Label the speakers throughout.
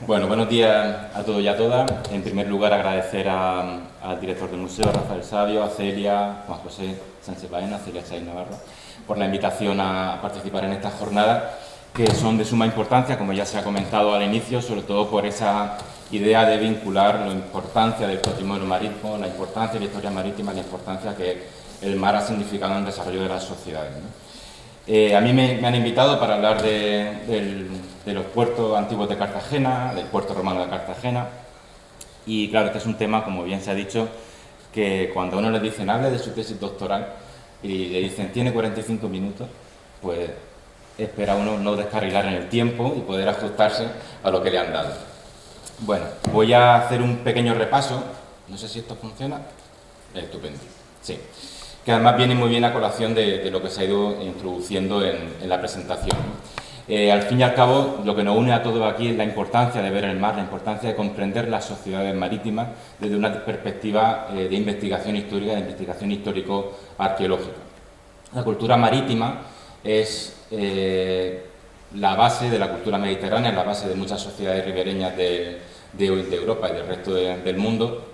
Speaker 1: Bueno, buenos días a todos y a todas. En primer lugar, agradecer al director del museo, a Rafael Sabio, a Celia, Juan José Sánchez Baena, Celia Chay Navarro, por la invitación a participar en esta jornada, que son de suma importancia, como ya se ha comentado al inicio, sobre todo por esa idea de vincular la importancia del patrimonio marítimo, la importancia de la historia marítima, la importancia que el mar ha significado en el desarrollo de las sociedades, ¿no? A mí me han invitado para hablar de los puertos antiguos de Cartagena, del puerto romano de Cartagena, y claro, este es un tema, como bien se ha dicho, que cuando a uno le dicen hable de su tesis doctoral y le dicen tiene 45 minutos, pues espera uno no descarrilar en el tiempo y poder ajustarse a lo que le han dado. Bueno, voy a hacer un pequeño repaso, no sé si esto funciona, estupendo, sí, que además viene muy bien a colación de lo que se ha ido introduciendo en la presentación. Al fin y al cabo, lo que nos une a todos aquí es la importancia de ver el mar, la importancia de comprender las sociedades marítimas desde una perspectiva de investigación histórica, de investigación histórico-arqueológica. La cultura marítima es la base de la cultura mediterránea, la base de muchas sociedades ribereñas de Europa y del resto del mundo.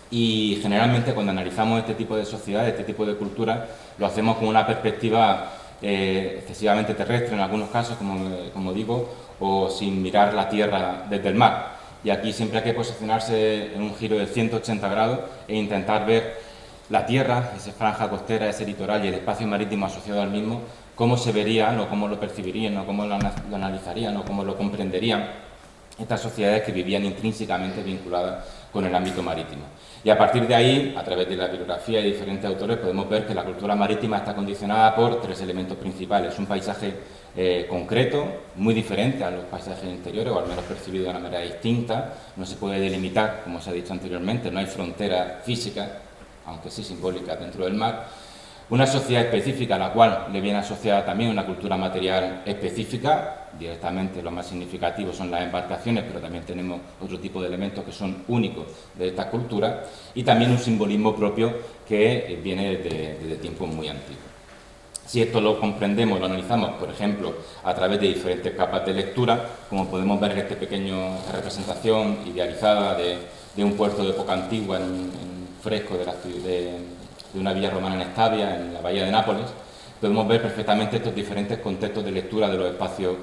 Speaker 1: Y generalmente cuando analizamos este tipo de sociedades, este tipo de culturas, lo hacemos con una perspectiva excesivamente terrestre en algunos casos, como digo, o sin mirar la tierra desde el mar. Y aquí siempre hay que posicionarse en un giro de 180 grados e intentar ver la tierra, esa franja costera, ese litoral y el espacio marítimo asociado al mismo, cómo se verían o cómo lo percibirían o cómo lo analizarían o cómo lo comprenderían estas sociedades que vivían intrínsecamente vinculadas con el ámbito marítimo. Y a partir de ahí, a través de la bibliografía y diferentes autores, podemos ver que la cultura marítima está condicionada por tres elementos principales. Un paisaje concreto, muy diferente a los paisajes interiores, o al menos percibido de una manera distinta. No se puede delimitar, como se ha dicho anteriormente, no hay frontera física, aunque sí simbólica, dentro del mar. Una sociedad específica a la cual le viene asociada también una cultura material específica. Directamente lo más significativo son las embarcaciones, pero también tenemos otro tipo de elementos que son únicos de esta cultura, y también un simbolismo propio que viene desde tiempos muy antiguos. Si esto lo comprendemos, lo analizamos, por ejemplo, a través de diferentes capas de lectura, como podemos ver en esta pequeña representación idealizada de un puerto de época antigua en un fresco de una villa romana en Estavia, en la bahía de Nápoles, podemos ver perfectamente estos diferentes contextos de lectura de los espacios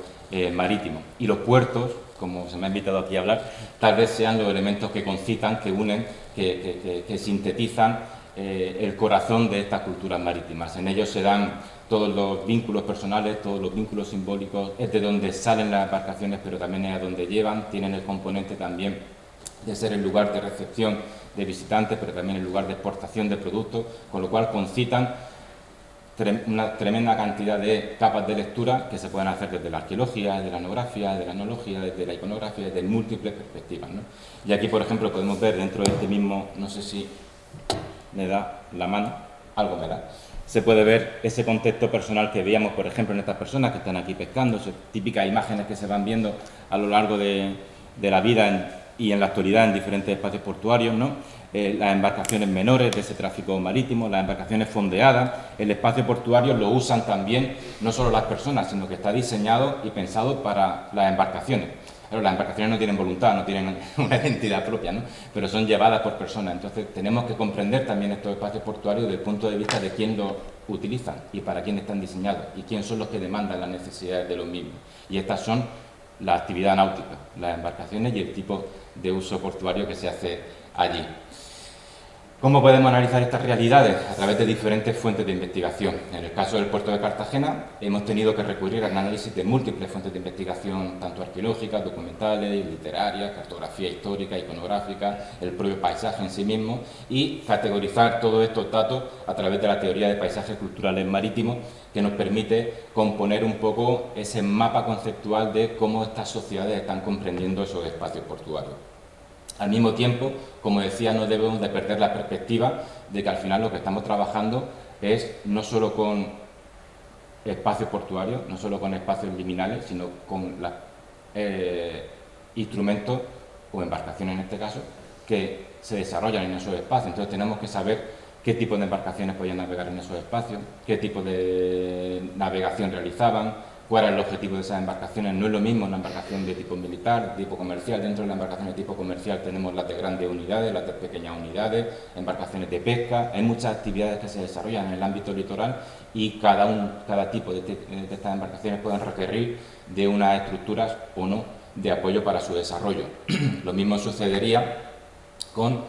Speaker 1: marítimos. Y los puertos, como se me ha invitado aquí a hablar, tal vez sean los elementos que concitan, que unen, que sintetizan el corazón de estas culturas marítimas. En ellos se dan todos los vínculos personales, todos los vínculos simbólicos, es de donde salen las embarcaciones, pero también es a donde llevan, tienen el componente también de ser el lugar de recepción de visitantes, pero también el lugar de exportación de productos, con lo cual concitan una tremenda cantidad de capas de lectura que se pueden hacer desde la arqueología, desde la etnografía, desde la etnología, desde la iconografía, desde múltiples perspectivas, ¿no? Y aquí, por ejemplo, podemos ver dentro de este mismo, no sé si me da la mano, algo me da, se puede ver ese contexto personal que veíamos, por ejemplo, en estas personas que están aquí pescando, esas típicas imágenes que se van viendo a lo largo de la vida y en la actualidad en diferentes espacios portuarios, ¿no? Las embarcaciones menores de ese tráfico marítimo, las embarcaciones fondeadas, el espacio portuario lo usan también no solo las personas, sino que está diseñado y pensado para las embarcaciones. Pero las embarcaciones no tienen voluntad, no tienen una identidad propia, ¿no? Pero son llevadas por personas. Entonces tenemos que comprender también estos espacios portuarios desde el punto de vista de quién los utilizan y para quién están diseñados y quién son los que demandan las necesidades de los mismos. Y estas son la actividad náutica, las embarcaciones y el tipo de uso portuario que se hace allí. ¿Cómo podemos analizar estas realidades? A través de diferentes fuentes de investigación. En el caso del puerto de Cartagena, hemos tenido que recurrir al análisis de múltiples fuentes de investigación, tanto arqueológicas, documentales, literarias, cartografía histórica, iconográfica, el propio paisaje en sí mismo, y categorizar todos estos datos a través de la teoría de paisajes culturales marítimos, que nos permite componer un poco ese mapa conceptual de cómo estas sociedades están comprendiendo esos espacios portuarios. Al mismo tiempo, como decía, no debemos de perder la perspectiva de que al final lo que estamos trabajando es no solo con espacios portuarios, no solo con espacios liminales, sino con los instrumentos o embarcaciones en este caso que se desarrollan en esos espacios. Entonces tenemos que saber qué tipo de embarcaciones podían navegar en esos espacios, qué tipo de navegación realizaban, cuál es el objetivo de esas embarcaciones. No es lo mismo una embarcación de tipo militar, de tipo comercial. Dentro de la embarcación de tipo comercial tenemos las de grandes unidades, las de pequeñas unidades, embarcaciones de pesca. Hay muchas actividades que se desarrollan en el ámbito litoral y cada tipo de estas embarcaciones pueden requerir de unas estructuras o no de apoyo para su desarrollo. Lo mismo sucedería con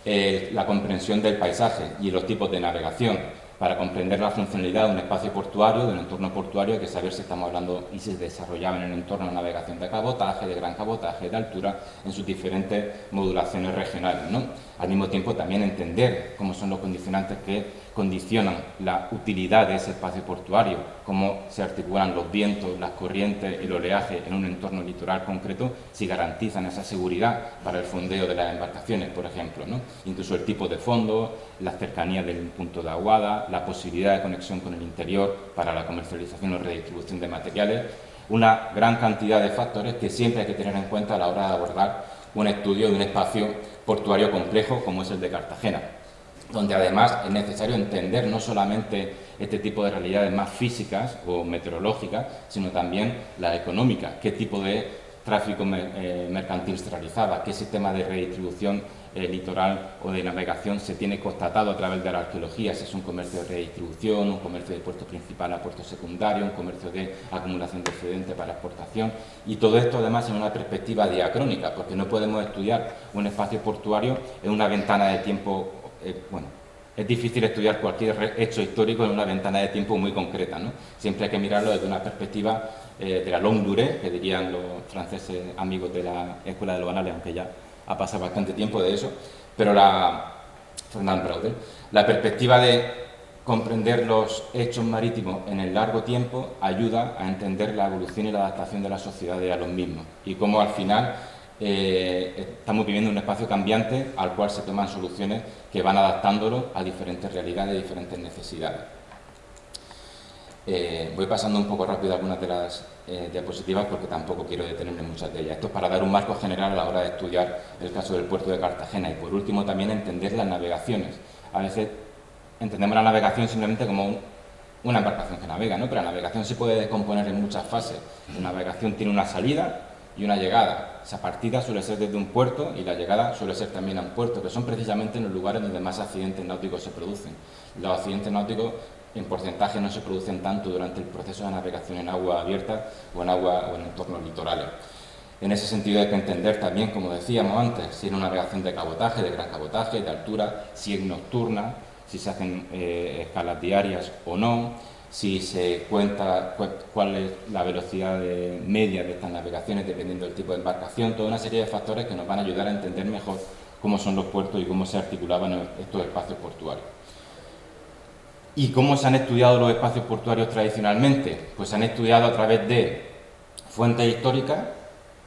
Speaker 1: la comprensión del paisaje y los tipos de navegación. Para comprender la funcionalidad de un espacio portuario, de un entorno portuario, hay que saber si estamos hablando y si se desarrollaba en el entorno de navegación de cabotaje, de gran cabotaje, de altura, en sus diferentes modulaciones regionales, ¿no? Al mismo tiempo, también entender cómo son los condicionantes que condicionan la utilidad de ese espacio portuario, cómo se articulan los vientos, las corrientes, el oleaje en un entorno litoral concreto, si garantizan esa seguridad para el fondeo de las embarcaciones, por ejemplo, ¿no? Incluso el tipo de fondo, la cercanía del punto de aguada, la posibilidad de conexión con el interior para la comercialización o redistribución de materiales, una gran cantidad de factores que siempre hay que tener en cuenta a la hora de abordar un estudio de un espacio portuario complejo como es el de Cartagena, donde además es necesario entender no solamente este tipo de realidades más físicas o meteorológicas, sino también las económicas, qué tipo de tráfico mercantil se realizaba, qué sistema de redistribución litoral o de navegación se tiene constatado a través de la arqueología, si es un comercio de redistribución, un comercio de puerto principal a puerto secundario, un comercio de acumulación de excedente para exportación, y todo esto además en una perspectiva diacrónica, porque no podemos estudiar un espacio portuario en una ventana de tiempo, es difícil estudiar cualquier hecho histórico en una ventana de tiempo muy concreta, ¿no? Siempre hay que mirarlo desde una perspectiva de la longue durée, que dirían los franceses amigos de la Escuela de los Anales, aunque ya ha pasado bastante tiempo de eso, pero Fernand Braudel, la perspectiva de comprender los hechos marítimos en el largo tiempo ayuda a entender la evolución y la adaptación de las sociedades a los mismos y cómo al final estamos viviendo un espacio cambiante al cual se toman soluciones que van adaptándolo a diferentes realidades y diferentes necesidades. Voy pasando un poco rápido algunas de las diapositivas porque tampoco quiero detenerme en muchas de ellas. Esto es para dar un marco general a la hora de estudiar el caso del puerto de Cartagena y por último también entender las navegaciones. A veces entendemos la navegación simplemente como una embarcación que navega, ¿no? Pero la navegación se puede descomponer en muchas fases. La navegación tiene una salida y una llegada. Esa partida suele ser desde un puerto y la llegada suele ser también a un puerto, que son precisamente en los lugares donde más accidentes náuticos se producen. Los accidentes náuticos en porcentaje no se producen tanto durante el proceso de navegación en agua abierta o en agua o en entornos litorales. En ese sentido hay que entender también, como decíamos antes, si es una navegación de cabotaje, de gran cabotaje, de altura, si es nocturna, si se hacen escalas diarias o no, si se cuenta cuál es la velocidad media de estas navegaciones dependiendo del tipo de embarcación, toda una serie de factores que nos van a ayudar a entender mejor cómo son los puertos y cómo se articulaban estos espacios portuarios. ¿Y cómo se han estudiado los espacios portuarios tradicionalmente? Pues se han estudiado a través de fuentes históricas,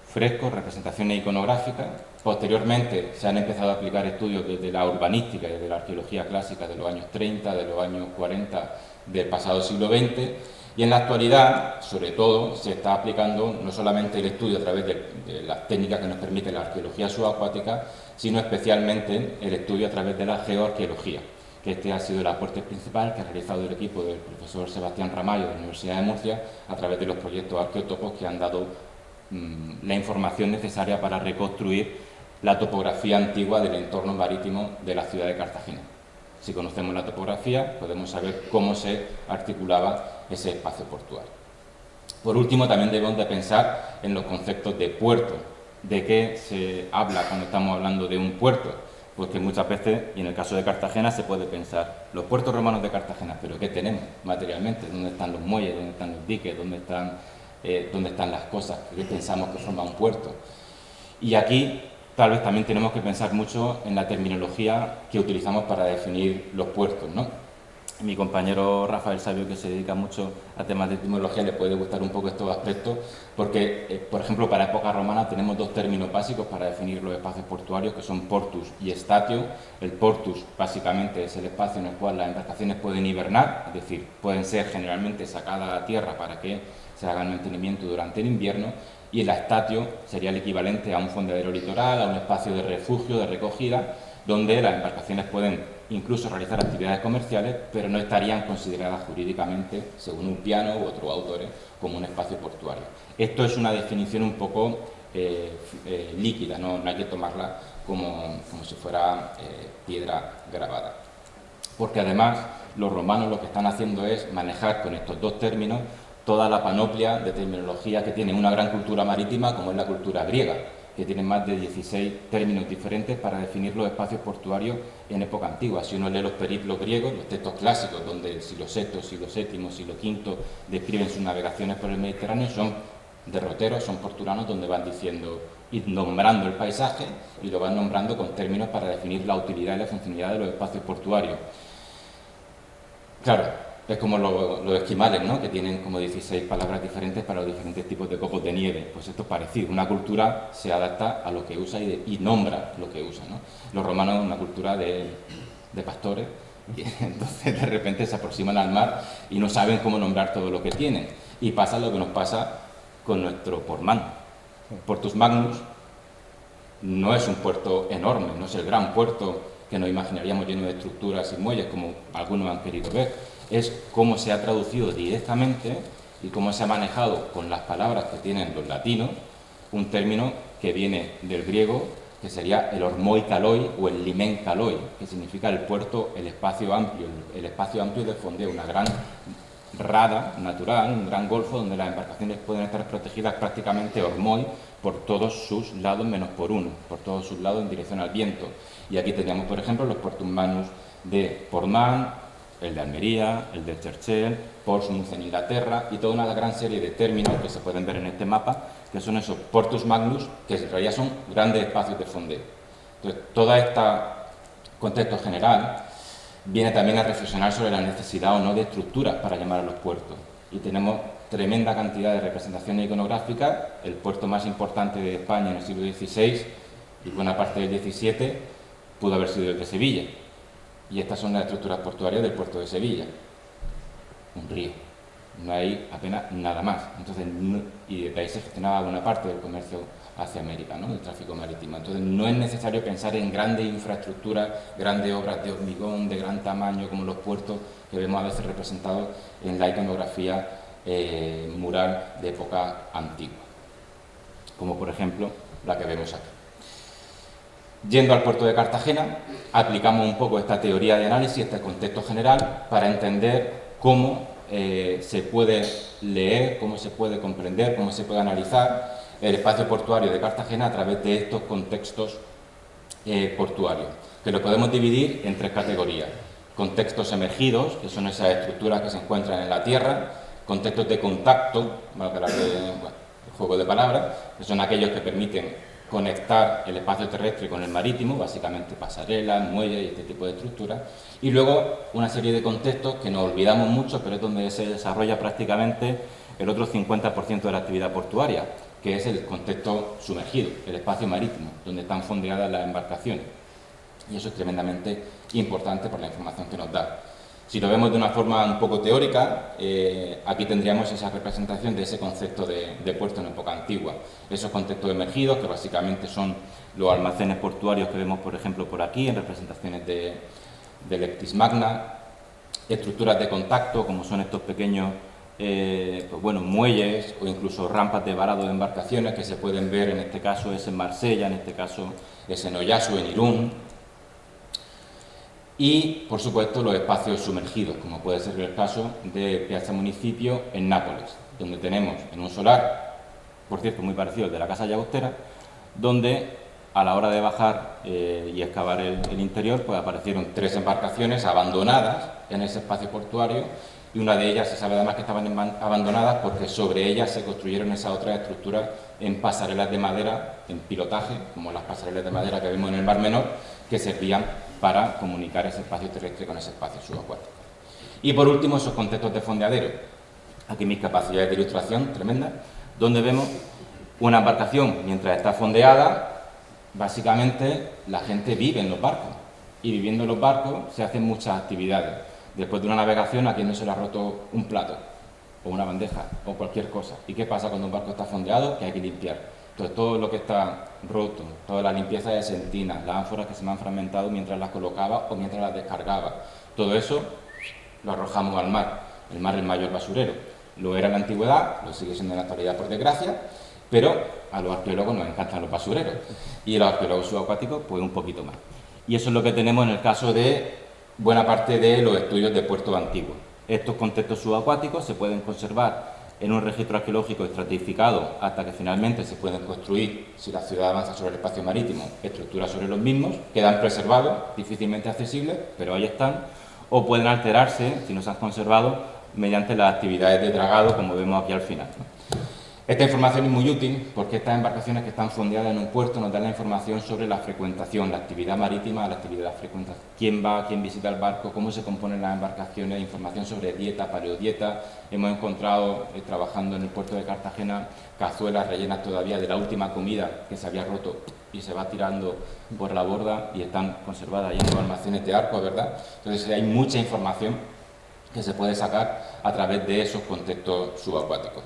Speaker 1: frescos, representaciones iconográficas. Posteriormente se han empezado a aplicar estudios desde la urbanística y desde la arqueología clásica de los años 30, de los años 40 del pasado siglo XX. Y en la actualidad, sobre todo, se está aplicando no solamente el estudio a través de las técnicas que nos permite la arqueología subacuática, sino especialmente el estudio a través de la geoarqueología. Este ha sido el aporte principal que ha realizado el equipo del profesor Sebastián Ramallo de la Universidad de Murcia a través de los proyectos arqueótopos que han dado la información necesaria para reconstruir la topografía antigua del entorno marítimo de la ciudad de Cartagena. Si conocemos la topografía, podemos saber cómo se articulaba ese espacio portuario. Por último, también debemos de pensar en los conceptos de puerto. ¿De qué se habla cuando estamos hablando de un puerto? Pues que muchas veces, y en el caso de Cartagena, se puede pensar los puertos romanos de Cartagena, pero ¿qué tenemos materialmente? ¿Dónde están los muelles? ¿Dónde están los diques? ¿Dónde están las cosas que pensamos que forman un puerto? Y aquí tal vez también tenemos que pensar mucho en la terminología que utilizamos para definir los puertos, ¿no? Mi compañero Rafael Sabio, que se dedica mucho a temas de etimología, le puede gustar un poco estos aspectos, porque, por ejemplo, para época romana tenemos dos términos básicos para definir los espacios portuarios, que son portus y statio. El portus, básicamente, es el espacio en el cual las embarcaciones pueden hibernar, es decir, pueden ser generalmente sacadas a tierra para que se haga el mantenimiento durante el invierno, y el statio sería el equivalente a un fondadero litoral, a un espacio de refugio, de recogida, donde las embarcaciones pueden incluso realizar actividades comerciales, pero no estarían consideradas jurídicamente, según un piano u otros autores, como un espacio portuario. Esto es una definición un poco líquida, no hay que tomarla como si fuera piedra grabada. Porque además los romanos lo que están haciendo es manejar con estos dos términos toda la panoplia de terminología que tiene una gran cultura marítima como es la cultura griega, que tiene más de 16 términos diferentes para definir los espacios portuarios en época antigua. Si uno lee los periplos griegos, los textos clásicos, donde el siglo VI, siglo VII, siglo V describen sus navegaciones por el Mediterráneo, son derroteros, son portuanos, donde van diciendo y nombrando el paisaje y lo van nombrando con términos para definir la utilidad y la funcionalidad de los espacios portuarios. Claro, es como los esquimales, ¿no?, que tienen como 16 palabras diferentes para los diferentes tipos de copos de nieve. Pues esto es parecido. Una cultura se adapta a lo que usa y nombra lo que usa, ¿no? Los romanos, una cultura de pastores, y entonces de repente se aproximan al mar y no saben cómo nombrar todo lo que tienen. Y pasa lo que nos pasa con nuestro Portmán. Portus Magnus no es un puerto enorme, no es el gran puerto que nos imaginaríamos lleno de estructuras y muelles, como algunos han querido ver. Es cómo se ha traducido directamente y cómo se ha manejado con las palabras que tienen los latinos, un término que viene del griego, que sería el ormoi kaloi o el limen kaloi, que significa el puerto, el espacio amplio de fondeo, una gran rada natural, un gran golfo donde las embarcaciones pueden estar protegidas prácticamente ormoi por todos sus lados menos por uno, por todos sus lados en dirección al viento. Y aquí teníamos, por ejemplo, los Portus Magnus de Portmán, el de Almería, el de Cherchell, Portsmouth en Inglaterra y toda una gran serie de términos que se pueden ver en este mapa, que son esos Portus Magnus, que en realidad son grandes espacios de fondeo. Entonces, todo este contexto general viene también a reflexionar sobre la necesidad o no de estructuras para llamar a los puertos. Y tenemos tremenda cantidad de representaciones iconográficas. El puerto más importante de España en el siglo XVI y buena parte del XVII pudo haber sido el de Sevilla. Y estas son las estructuras portuarias del puerto de Sevilla. Un río. No hay apenas nada más. Entonces, y desde ahí se gestionaba buena parte del comercio hacia América, ¿no?, el tráfico marítimo. Entonces, no es necesario pensar en grandes infraestructuras, grandes obras de hormigón, de gran tamaño, como los puertos que vemos a veces representados en la iconografía mural de época antigua, como por ejemplo la que vemos aquí. Yendo al puerto de Cartagena, aplicamos un poco esta teoría de análisis, este contexto general, para entender cómo se puede leer, cómo se puede comprender, cómo se puede analizar el espacio portuario de Cartagena a través de estos contextos portuarios, que lo podemos dividir en tres categorías. Contextos emergidos, que son esas estructuras que se encuentran en la tierra; contextos de contacto, el juego de palabras, que son aquellos que permiten conectar el espacio terrestre con el marítimo, básicamente pasarelas, muelles y este tipo de estructuras; y luego una serie de contextos que nos olvidamos mucho, pero es donde se desarrolla prácticamente el otro 50% de la actividad portuaria, que es el contexto sumergido, el espacio marítimo, donde están fondeadas las embarcaciones. Y eso es tremendamente importante por la información que nos da. Si lo vemos de una forma un poco teórica, aquí tendríamos esa representación de ese concepto de puerto en época antigua. Esos contextos emergidos, que básicamente son los almacenes portuarios que vemos, por ejemplo, por aquí, en representaciones de Lectis Magna; estructuras de contacto, como son estos pequeños muelles o incluso rampas de varado de embarcaciones, que se pueden ver, en este caso es en Marsella, en este caso es en Oyasu, en Irún. Y, por supuesto, los espacios sumergidos, como puede ser el caso de Piazza Municipio en Nápoles, donde tenemos en un solar, por cierto, muy parecido al de la Casa Llagostera, donde a la hora de bajar y excavar el interior, pues aparecieron 3 embarcaciones abandonadas en ese espacio portuario, y una de ellas se sabe además que estaban abandonadas porque sobre ellas se construyeron esas otras estructuras en pasarelas de madera, en pilotaje, como las pasarelas de madera que vemos en el Mar Menor, que servían para comunicar ese espacio terrestre con ese espacio subacuático. Y por último, esos contextos de fondeadero. Aquí mis capacidades de ilustración tremendas, donde vemos una embarcación mientras está fondeada. Básicamente la gente vive en los barcos, y viviendo en los barcos se hacen muchas actividades. Después de una navegación, a quien no se le ha roto un plato o una bandeja o cualquier cosa. ¿Y qué pasa cuando un barco está fondeado? Que hay que limpiar. Entonces, todo lo que está roto, toda la limpieza de sentinas, las ánforas que se me han fragmentado mientras las colocaba o mientras las descargaba, todo eso lo arrojamos al mar. El mar es el mayor basurero. Lo era en la antigüedad, lo sigue siendo en la actualidad por desgracia, pero a los arqueólogos nos encantan los basureros y a los arqueólogos subacuáticos pues un poquito más. Y eso es lo que tenemos en el caso de buena parte de los estudios de puertos antiguos. Estos contextos subacuáticos se pueden conservar en un registro arqueológico estratificado hasta que finalmente se pueden construir, si la ciudad avanza sobre el espacio marítimo, estructuras sobre los mismos, quedan preservados, difícilmente accesibles, pero ahí están, o pueden alterarse, si no se han conservado, mediante las actividades de dragado, como vemos aquí al final, ¿no? Esta información es muy útil porque estas embarcaciones que están fondeadas en un puerto nos dan la información sobre la frecuentación, la actividad marítima, la actividad de frecuentación, quién va, quién visita el barco, cómo se componen las embarcaciones, información sobre dieta, paleodieta. Hemos encontrado, trabajando en el puerto de Cartagena, cazuelas rellenas todavía de la última comida que se había roto y se va tirando por la borda y están conservadas ahí en los almacenes de Arcos, ¿verdad? Entonces hay mucha información que se puede sacar a través de esos contextos subacuáticos.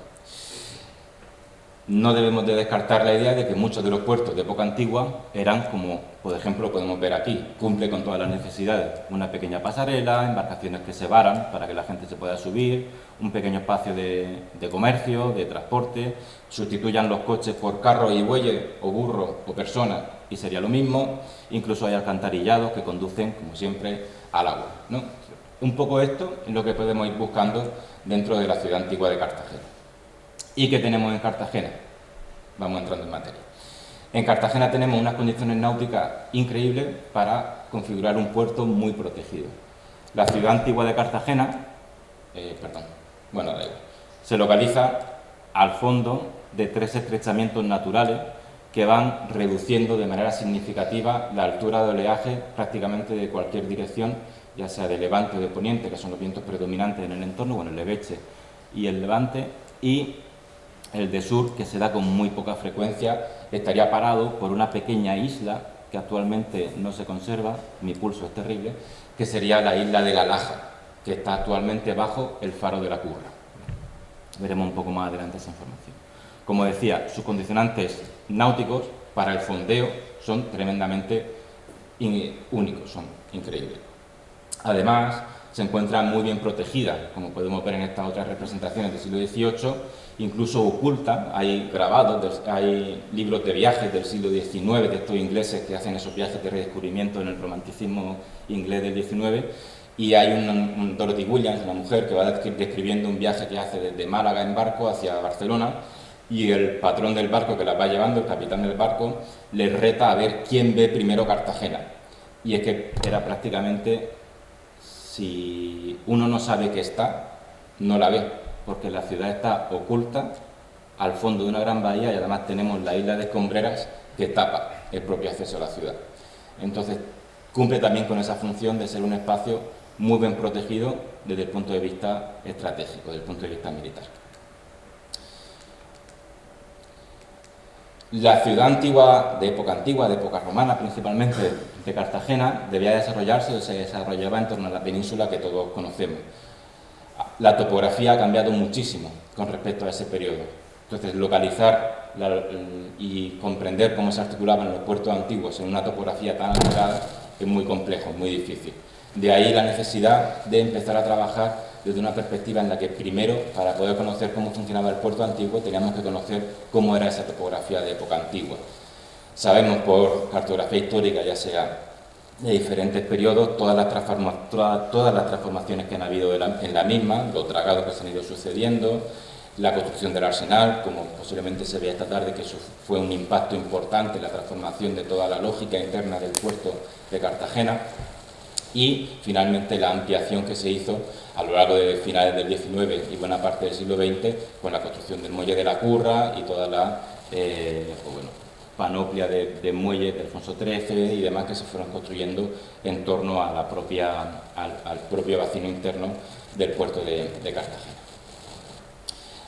Speaker 1: No debemos de descartar la idea de que muchos de los puertos de época antigua eran como, por ejemplo, podemos ver aquí, cumple con todas las necesidades. Una pequeña pasarela, embarcaciones que se varan para que la gente se pueda subir, un pequeño espacio de comercio, de transporte, sustituyan los coches por carros y bueyes, o burros, o personas, y sería lo mismo. Incluso hay alcantarillados que conducen, como siempre, al agua, ¿no? Un poco esto es lo que podemos ir buscando dentro de la ciudad antigua de Cartagena. ¿Y qué tenemos en Cartagena? Vamos entrando en materia. En Cartagena tenemos unas condiciones náuticas increíbles para configurar un puerto muy protegido. La ciudad antigua de Cartagena, se localiza al fondo de 3 estrechamientos naturales que van reduciendo de manera significativa la altura de oleaje prácticamente de cualquier dirección, ya sea de levante o de poniente, que son los vientos predominantes en el entorno, bueno, el leveche y el levante, y el de sur, que se da con muy poca frecuencia, estaría parado por una pequeña isla que actualmente no se conserva, mi pulso es terrible, que sería la isla de la Laja, que está actualmente bajo el faro de la Curra. Veremos un poco más adelante esa información. Como decía, sus condicionantes náuticos para el fondeo son tremendamente únicos, son increíbles. Además, se encuentra muy bien protegida, como podemos ver en estas otras representaciones del siglo XVIII, incluso oculta. Hay grabados, hay libros de viajes del siglo XIX de estos ingleses que hacen esos viajes de redescubrimiento en el romanticismo inglés del XIX, y hay un Dorothy Williams, una mujer, que va describiendo un viaje que hace desde Málaga en barco hacia Barcelona, y el patrón del barco que la va llevando, el capitán del barco, le reta a ver quién ve primero Cartagena. Y es que era prácticamente, si uno no sabe que está, no la ve, porque la ciudad está oculta al fondo de una gran bahía y además tenemos la isla de Escombreras que tapa el propio acceso a la ciudad. Entonces, cumple también con esa función de ser un espacio muy bien protegido desde el punto de vista estratégico, desde el punto de vista militar. La ciudad antigua, de época romana principalmente, de Cartagena, debía desarrollarse o se desarrollaba en torno a la península que todos conocemos. La topografía ha cambiado muchísimo con respecto a ese periodo. Entonces, localizar y comprender cómo se articulaban los puertos antiguos en una topografía tan alterada es muy complejo, muy difícil. De ahí la necesidad de empezar a trabajar desde una perspectiva en la que primero, para poder conocer cómo funcionaba el puerto antiguo, teníamos que conocer cómo era esa topografía de época antigua. Sabemos por cartografía histórica, ya sea de diferentes periodos, todas las transformaciones que han habido en la misma, los dragados que se han ido sucediendo, la construcción del arsenal, como posiblemente se vea esta tarde, que eso fue un impacto importante en la transformación de toda la lógica interna del puerto de Cartagena, y finalmente la ampliación que se hizo a lo largo de finales del XIX y buena parte del siglo XX con la construcción del muelle de la Curra y toda la panoplia de muelles de Alfonso XIII y demás que se fueron construyendo en torno a al propio vacío interno del puerto de Cartagena.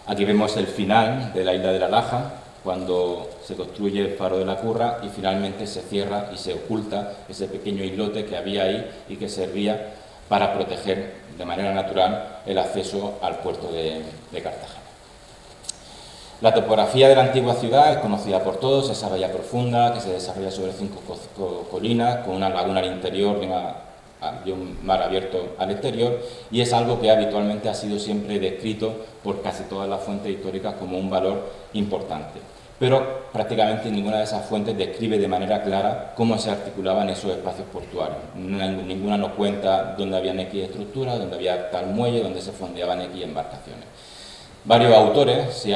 Speaker 1: Aquí vemos el final de la isla de la Laja, cuando se construye el faro de la Curra y finalmente se cierra y se oculta ese pequeño islote que había ahí y que servía para proteger de manera natural el acceso al puerto de Cartagena. La topografía de la antigua ciudad es conocida por todos, es valla profunda que se desarrolla sobre 5 colinas, con una laguna al interior y un mar abierto al exterior, y es algo que habitualmente ha sido siempre descrito por casi todas las fuentes históricas como un valor importante. Pero prácticamente ninguna de esas fuentes describe de manera clara cómo se articulaban esos espacios portuarios. Ninguna nos cuenta dónde había X estructuras, dónde había tal muelle, dónde se fondeaban X embarcaciones. Varios autores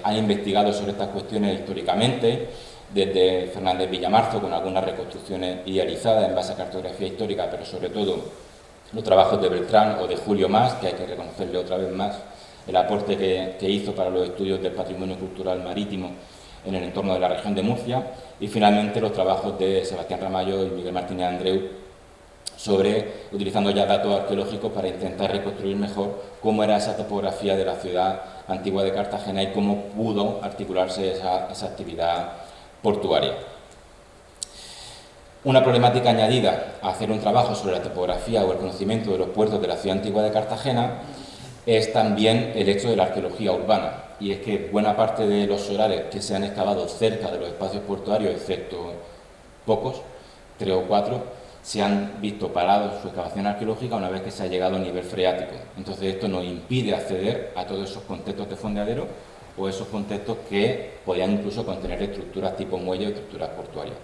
Speaker 1: han investigado sobre estas cuestiones históricamente, desde Fernández Villamarzo, con algunas reconstrucciones idealizadas en base a cartografía histórica, pero sobre todo los trabajos de Beltrán o de Julio Mas, que hay que reconocerle otra vez más el aporte que hizo para los estudios del patrimonio cultural marítimo en el entorno de la región de Murcia, y finalmente los trabajos de Sebastián Ramallo y Miguel Martínez Andreu, utilizando ya datos arqueológicos para intentar reconstruir mejor cómo era esa topografía de la ciudad antigua de Cartagena y cómo pudo articularse esa actividad portuaria. Una problemática añadida a hacer un trabajo sobre la topografía o el conocimiento de los puertos de la ciudad antigua de Cartagena es también el hecho de la arqueología urbana, y es que buena parte de los solares que se han excavado cerca de los espacios portuarios, excepto pocos, 3 o 4, se han visto parados su excavación arqueológica una vez que se ha llegado a nivel freático. Entonces esto nos impide acceder a todos esos contextos de fondeadero o esos contextos que podían incluso contener estructuras tipo muelle o estructuras portuarias.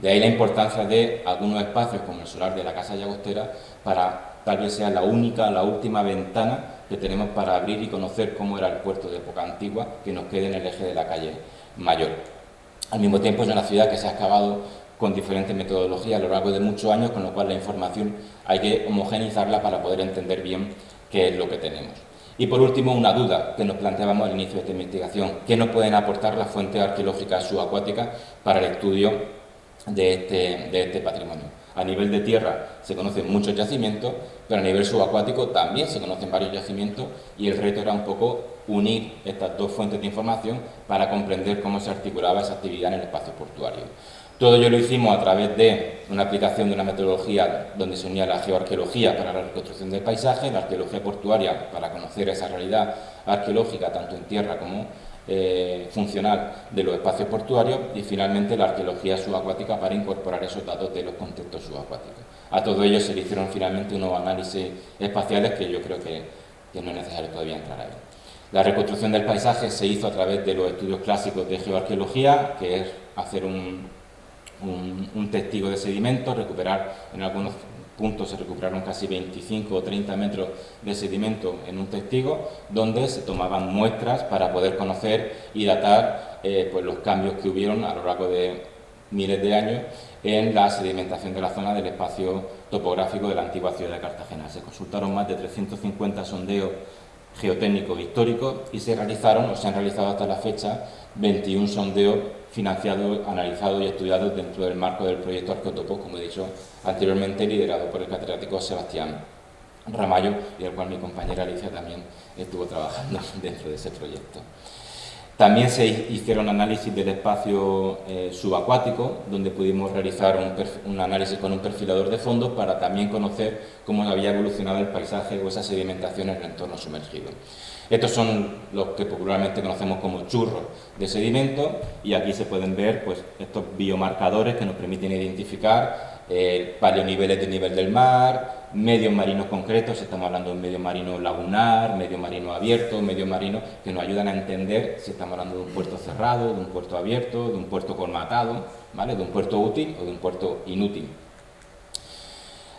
Speaker 1: De ahí la importancia de algunos espacios como el solar de la Casa Llagostera, para tal vez sea la última ventana que tenemos para abrir y conocer cómo era el puerto de época antigua que nos quede en el eje de la calle Mayor. Al mismo tiempo es una ciudad que se ha excavado con diferentes metodologías a lo largo de muchos años, con lo cual la información hay que homogeneizarla para poder entender bien qué es lo que tenemos. Y por último, una duda que nos planteábamos al inicio de esta investigación: ¿qué nos pueden aportar las fuentes arqueológicas subacuáticas para el estudio de este patrimonio? A nivel de tierra se conocen muchos yacimientos, pero a nivel subacuático también se conocen varios yacimientos, y el reto era un poco unir estas dos fuentes de información para comprender cómo se articulaba esa actividad en el espacio portuario. Todo ello lo hicimos a través de una aplicación de una metodología donde se unía la geoarqueología para la reconstrucción del paisaje, la arqueología portuaria para conocer esa realidad arqueológica tanto en tierra como funcional de los espacios portuarios, y finalmente la arqueología subacuática para incorporar esos datos de los contextos subacuáticos. A todo ello se le hicieron finalmente unos análisis espaciales que yo creo que no es necesario todavía entrar ahí. La reconstrucción del paisaje se hizo a través de los estudios clásicos de geoarqueología, que es hacer un testigo de sedimentos, recuperar, en algunos puntos se recuperaron casi 25 o 30 metros de sedimento en un testigo, donde se tomaban muestras para poder conocer y datar pues los cambios que hubieron a lo largo de miles de años en la sedimentación de la zona del espacio topográfico de la antigua ciudad de Cartagena. Se consultaron más de 350 sondeos geotécnicos históricos y se han realizado hasta la fecha 21 sondeos financiados, analizados y estudiados dentro del marco del proyecto Arqueotopos, como he dicho anteriormente, liderado por el catedrático Sebastián Ramallo, y del cual mi compañera Alicia también estuvo trabajando dentro de ese proyecto. También se hicieron análisis del espacio subacuático, donde pudimos realizar un análisis con un perfilador de fondos para también conocer cómo había evolucionado el paisaje o esa sedimentación en el entorno sumergido. Estos son los que popularmente conocemos como churros de sedimento, y aquí se pueden ver pues, estos biomarcadores que nos permiten identificar paleoniveles del nivel del mar, medios marinos concretos, estamos hablando de un medio marino lagunar, medio marino abierto, medio marino, que nos ayudan a entender si estamos hablando de un puerto cerrado, de un puerto abierto, de un puerto colmatado, ¿vale?, de un puerto útil o de un puerto inútil.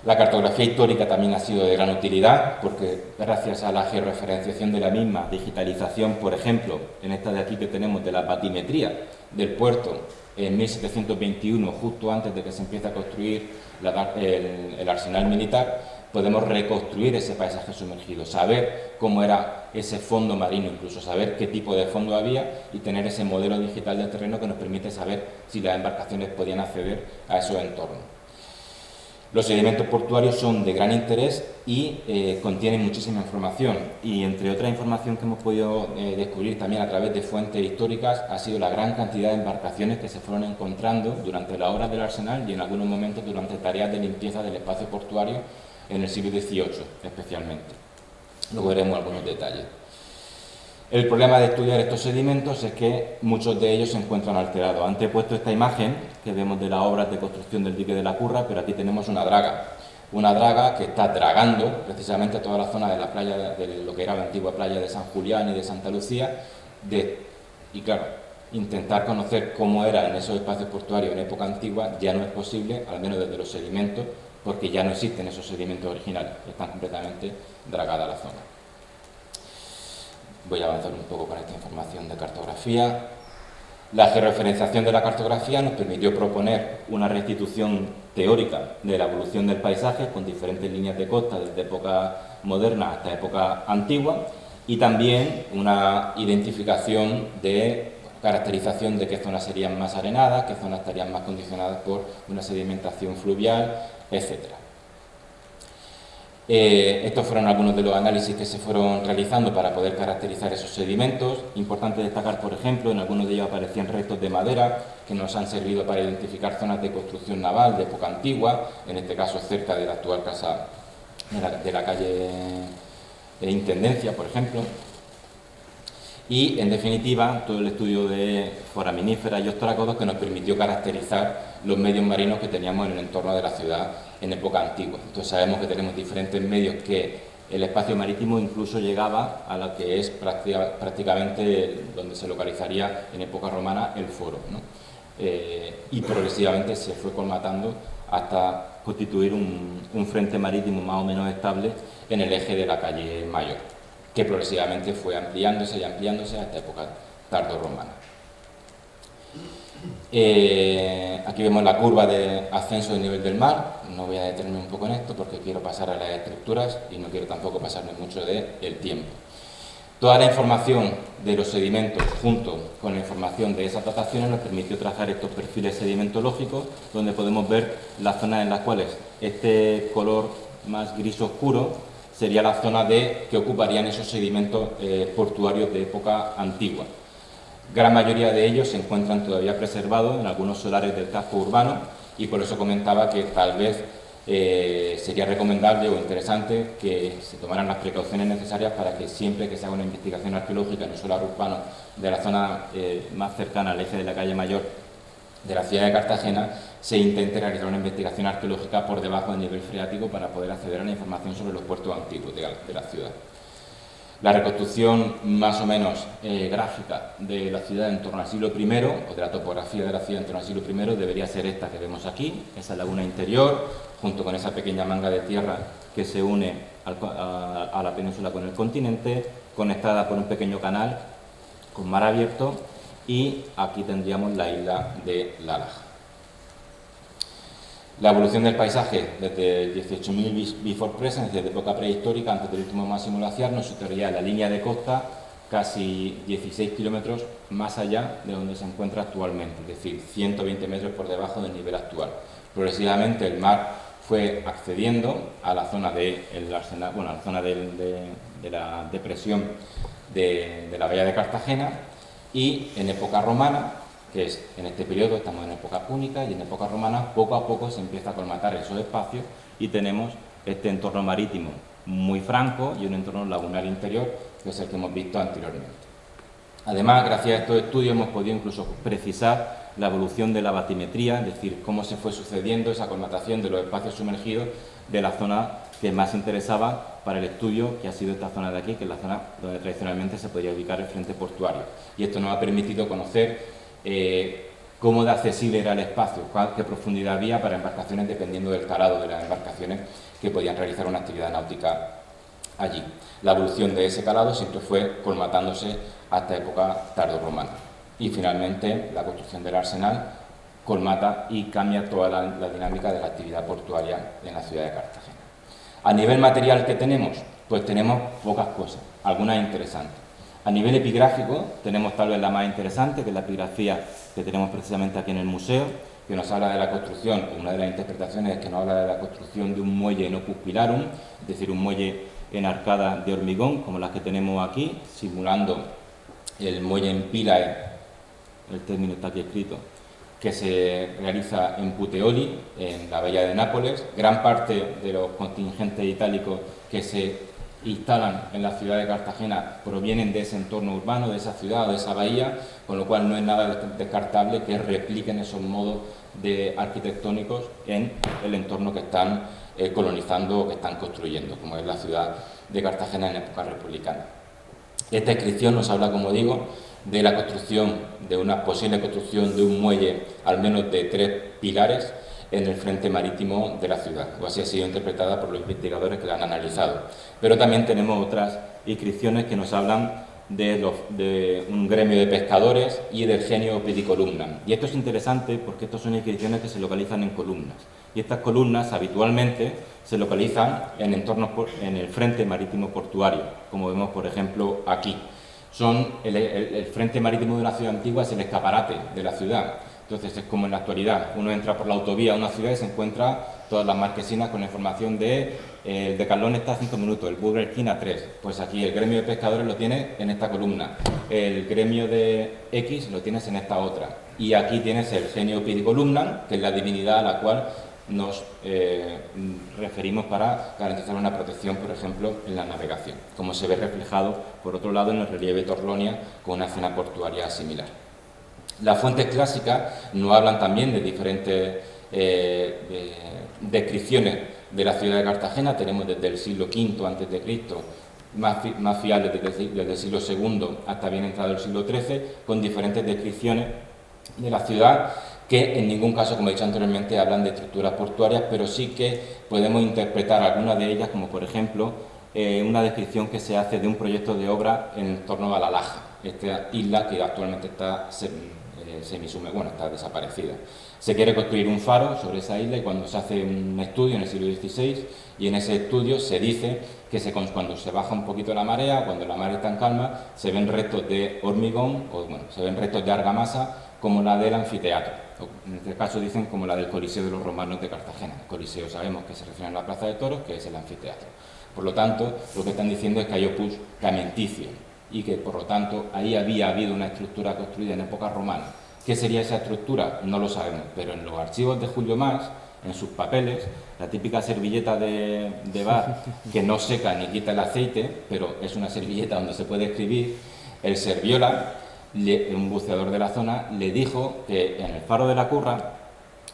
Speaker 1: La cartografía histórica también ha sido de gran utilidad, porque gracias a la georreferenciación de la misma, digitalización, por ejemplo, en esta de aquí que tenemos de la batimetría del puerto en 1721, justo antes de que se empiece a construir el arsenal militar, podemos reconstruir ese paisaje sumergido, saber cómo era ese fondo marino, incluso saber qué tipo de fondo había, y tener ese modelo digital del terreno que nos permite saber si las embarcaciones podían acceder a esos entornos. Los sedimentos portuarios son de gran interés y contienen muchísima información, y entre otra información que hemos podido descubrir también a través de fuentes históricas ha sido la gran cantidad de embarcaciones que se fueron encontrando durante la obra del arsenal y en algunos momentos durante tareas de limpieza del espacio portuario en el siglo XVIII especialmente. Luego veremos algunos detalles. El problema de estudiar estos sedimentos es que muchos de ellos se encuentran alterados. Antes he puesto esta imagen que vemos de las obras de construcción del dique de la Curra, pero aquí tenemos una draga que está dragando precisamente toda la zona de la playa, de lo que era la antigua playa de San Julián y de Santa Lucía, y claro, intentar conocer cómo eran esos espacios portuarios en época antigua ya no es posible, al menos desde los sedimentos, porque ya no existen esos sedimentos originales, están completamente dragadas la zona. Voy a avanzar un poco con esta información de cartografía. La georreferenciación de la cartografía nos permitió proponer una restitución teórica de la evolución del paisaje con diferentes líneas de costa desde época moderna hasta época antigua, y también una identificación de caracterización de qué zonas serían más arenadas, qué zonas estarían más condicionadas por una sedimentación fluvial, etc. Estos fueron algunos de los análisis que se fueron realizando para poder caracterizar esos sedimentos. Importante destacar, por ejemplo, en algunos de ellos aparecían restos de madera que nos han servido para identificar zonas de construcción naval de época antigua, en este caso cerca de la actual casa de la calle Intendencia, por ejemplo. Y, en definitiva, todo el estudio de foraminíferas y ostrácodos que nos permitió caracterizar los medios marinos que teníamos en el entorno de la ciudad en época antigua. Entonces sabemos que tenemos diferentes medios, que el espacio marítimo incluso llegaba a lo que es prácticamente donde se localizaría en época romana el foro, ¿no? Y progresivamente se fue colmatando hasta constituir un frente marítimo más o menos estable en el eje de la calle Mayor, que progresivamente fue ampliándose y ampliándose hasta época tardorromana. Aquí vemos la curva de ascenso del nivel del mar. No voy a detenerme un poco en esto porque quiero pasar a las estructuras y no quiero tampoco pasarme mucho del tiempo. Toda la información de los sedimentos junto con la información de esas dataciones nos permitió trazar estos perfiles sedimentológicos, donde podemos ver las zonas en las cuales este color más gris oscuro sería la zona que ocuparían esos sedimentos portuarios de época antigua. Gran mayoría de ellos se encuentran todavía preservados en algunos solares del casco urbano, y por eso comentaba que tal vez sería recomendable o interesante que se tomaran las precauciones necesarias para que siempre que se haga una investigación arqueológica en un solar urbano de la zona más cercana al eje de la calle Mayor de la ciudad de Cartagena, se intente realizar una investigación arqueológica por debajo del nivel freático para poder acceder a la información sobre los puertos antiguos de la ciudad. La reconstrucción más o menos gráfica de la ciudad en torno al siglo I, o de la topografía de la ciudad en torno al siglo I, debería ser esta que vemos aquí, esa laguna interior, junto con esa pequeña manga de tierra que se une a la península con el continente, conectada por un pequeño canal con mar abierto, y aquí tendríamos la isla de La Laja. La evolución del paisaje desde el 18.000 before present, desde época prehistórica, antes del último máximo glaciar, nos situaría la línea de costa casi 16 kilómetros más allá de donde se encuentra actualmente, es decir, 120 metros por debajo del nivel actual. Progresivamente el mar fue accediendo a la zona de la depresión de la bahía de Cartagena, y en época romana, que es en este periodo, estamos en época púnica, y en época romana poco a poco se empieza a colmatar esos espacios y tenemos este entorno marítimo muy franco y un entorno lagunar interior, que es el que hemos visto anteriormente. Además, gracias a estos estudios hemos podido incluso precisar la evolución de la batimetría, es decir, cómo se fue sucediendo esa colmatación de los espacios sumergidos de la zona que más interesaba para el estudio, que ha sido esta zona de aquí, que es la zona donde tradicionalmente se podría ubicar el frente portuario. Y esto nos ha permitido conocer cómo de accesible era el espacio, qué profundidad había para embarcaciones dependiendo del calado de las embarcaciones que podían realizar una actividad náutica allí. La evolución de ese calado siempre fue colmatándose hasta época tardorromana. Y finalmente la construcción del arsenal colmata y cambia toda la dinámica de la actividad portuaria en la ciudad de Cartagena. A nivel material, ¿qué tenemos? Pues tenemos pocas cosas, algunas interesantes. A nivel epigráfico tenemos tal vez la más interesante, que es la epigrafía que tenemos precisamente aquí en el museo, que nos habla de la construcción, una de las interpretaciones es que nos habla de la construcción de un muelle en opus pilarum, es decir, un muelle en arcada de hormigón, como las que tenemos aquí, simulando el muelle en pila, el término está aquí escrito, que se realiza en Puteoli, en la bahía de Nápoles. Gran parte de los contingentes itálicos que se instalan en la ciudad de Cartagena provienen de ese entorno urbano, de esa ciudad o de esa bahía, con lo cual no es nada descartable que repliquen esos modos arquitectónicos en el entorno que están colonizando o que están construyendo, como es la ciudad de Cartagena en época republicana. Esta inscripción nos habla, como digo, de la construcción, de una posible construcción de un muelle al menos de 3 pilares en el frente marítimo de la ciudad, o así ha sido interpretada por los investigadores que la han analizado. Pero también tenemos otras inscripciones que nos hablan de un gremio de pescadores y del genio pedicolumnam. Y esto es interesante porque estas son inscripciones que se localizan en columnas. Y estas columnas habitualmente se localizan en entornos en el frente marítimo portuario, como vemos por ejemplo aquí. El frente marítimo de una ciudad antigua es el escaparate de la ciudad. Entonces es como en la actualidad, uno entra por la autovía a una ciudad y se encuentra todas las marquesinas con la información de el Decathlon está a 5 minutos, el Burger King a 3. Pues aquí el gremio de pescadores lo tiene en esta columna, el gremio de X lo tienes en esta otra. Y aquí tienes el genio pedicolumnam, que es la divinidad a la cual nos referimos para garantizar una protección, por ejemplo, en la navegación, como se ve reflejado, por otro lado, en el relieve Torlonia, con una zona portuaria similar. Las fuentes clásicas nos hablan también de diferentes descripciones de la ciudad de Cartagena. Tenemos desde el siglo V a.C., más fiables desde el siglo II hasta bien entrado el siglo XIII, con diferentes descripciones de la ciudad que en ningún caso, como he dicho anteriormente, hablan de estructuras portuarias, pero sí que podemos interpretar algunas de ellas, como por ejemplo una descripción que se hace de un proyecto de obra en torno a La Laja, esta isla que actualmente está está desaparecida. Se quiere construir un faro sobre esa isla y cuando se hace un estudio en el siglo XVI, y en ese estudio se dice que cuando se baja un poquito la marea, cuando la mar está en calma, se ven restos de hormigón, se ven restos de argamasa como la del anfiteatro. En este caso dicen como la del Coliseo de los Romanos de Cartagena. El Coliseo sabemos que se refiere a la Plaza de Toros, que es el anfiteatro. Por lo tanto, lo que están diciendo es que hay opus camenticium y que, por lo tanto, ahí había habido una estructura construida en época romana. ¿Qué sería esa estructura? No lo sabemos, pero en los archivos de Julio Mas, en sus papeles, la típica servilleta de bar que no seca ni quita el aceite, pero es una servilleta donde se puede escribir, el Serviola, un buceador de la zona, le dijo que en el faro de la Curra,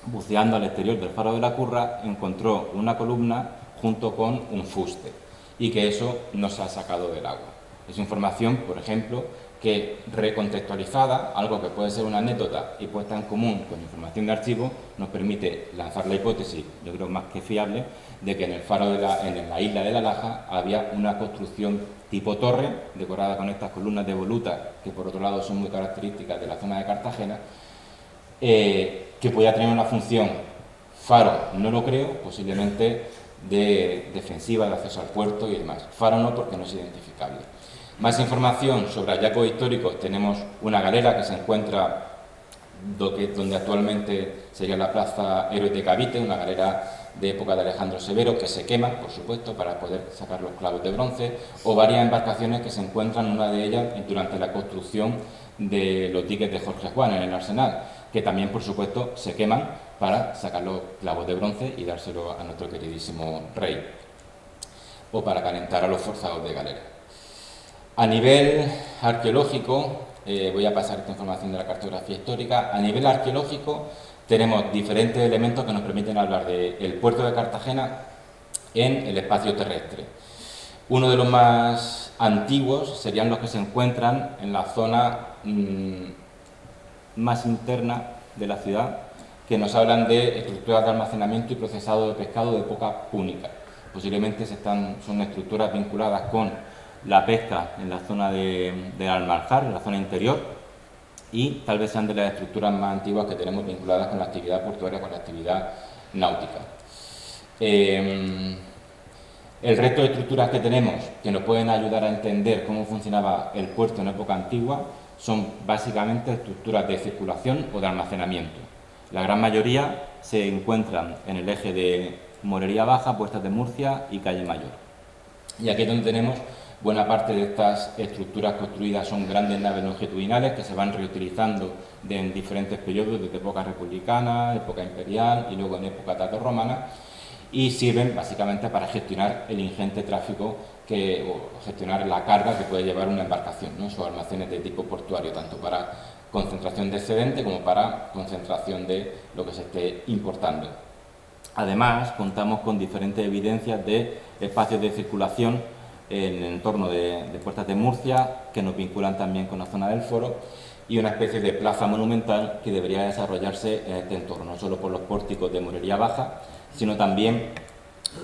Speaker 1: buceando al exterior del faro de la Curra, encontró una columna junto con un fuste y que eso no se ha sacado del agua. Es información, por ejemplo, que recontextualizada, algo que puede ser una anécdota y puesta en común con información de archivo, nos permite lanzar la hipótesis, yo creo más que fiable, de que en el faro en la isla de La Laja había una construcción tipo torre, decorada con estas columnas de voluta, que por otro lado son muy características de la zona de Cartagena, que podía tener una función faro, no lo creo, posiblemente de defensiva, de acceso al puerto y demás. Faro no, porque no es identificable. Más información sobre hallazgos históricos. Tenemos una galera que se encuentra donde actualmente sería la Plaza Héroes de Cavite, una galera de época de Alejandro Severo, que se quema, por supuesto, para poder sacar los clavos de bronce, o varias embarcaciones que se encuentran, una de ellas durante la construcción de los diques de Jorge Juan en el Arsenal, que también, por supuesto, se queman para sacar los clavos de bronce y dárselo a nuestro queridísimo rey, o para calentar a los forzados de galera. A nivel arqueológico, voy a pasar esta información de la cartografía histórica. A nivel arqueológico tenemos diferentes elementos que nos permiten hablar del puerto de Cartagena en el espacio terrestre. Uno de los más antiguos serían los que se encuentran en la zona más interna de la ciudad, que nos hablan de estructuras de almacenamiento y procesado de pescado de época púnica. Posiblemente son estructuras vinculadas con la pesca en la zona de Almarjar, en la zona interior, y tal vez sean de las estructuras más antiguas que tenemos vinculadas con la actividad portuaria, con la actividad náutica. El resto de estructuras que tenemos que nos pueden ayudar a entender cómo funcionaba el puerto en época antigua son básicamente estructuras de circulación o de almacenamiento. La gran mayoría se encuentran en el eje de Morería Baja, Puertas de Murcia y Calle Mayor. Y aquí es donde tenemos buena parte de estas estructuras construidas, son grandes naves longitudinales que se van reutilizando en diferentes periodos, desde época republicana, época imperial y luego en época tardorromana, y sirven básicamente para gestionar el ingente tráfico o gestionar la carga que puede llevar una embarcación, ¿no? Esos almacenes de tipo portuario, tanto para concentración de excedente como para concentración de lo que se esté importando. Además, contamos con diferentes evidencias de espacios de circulación en el entorno de Puertas de Murcia, que nos vinculan también con la zona del Foro, y una especie de plaza monumental que debería desarrollarse en este entorno, no solo por los pórticos de Morería Baja, sino también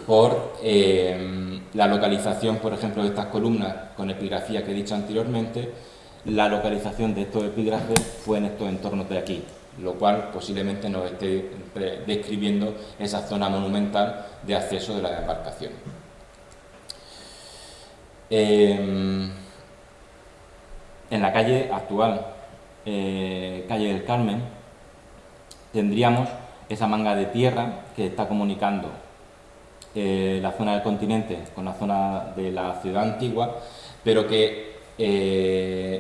Speaker 1: por la localización, por ejemplo, de estas columnas con epigrafía que he dicho anteriormente. La localización de estos epígrafes fue en estos entornos de aquí, lo cual posiblemente nos esté describiendo esa zona monumental de acceso de la embarcación. En la calle actual, calle del Carmen, tendríamos esa manga de tierra que está comunicando la zona del continente con la zona de la ciudad antigua, pero que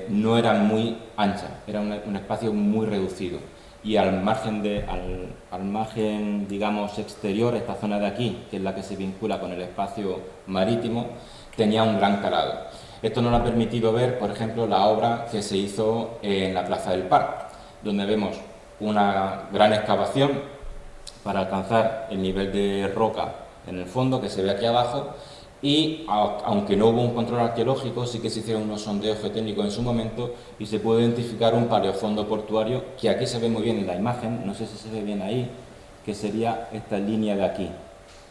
Speaker 1: no era muy ancha, era un espacio muy reducido, y al margen, digamos, exterior, esta zona de aquí, que es la que se vincula con el espacio marítimo, tenía un gran calado. Esto nos ha permitido ver, por ejemplo, la obra que se hizo en la Plaza del Parc, donde vemos una gran excavación para alcanzar el nivel de roca en el fondo que se ve aquí abajo, y aunque no hubo un control arqueológico, sí que se hicieron unos sondeos geotécnicos en su momento y se puede identificar un paleofondo portuario que aquí se ve muy bien en la imagen, no sé si se ve bien ahí, que sería esta línea de aquí,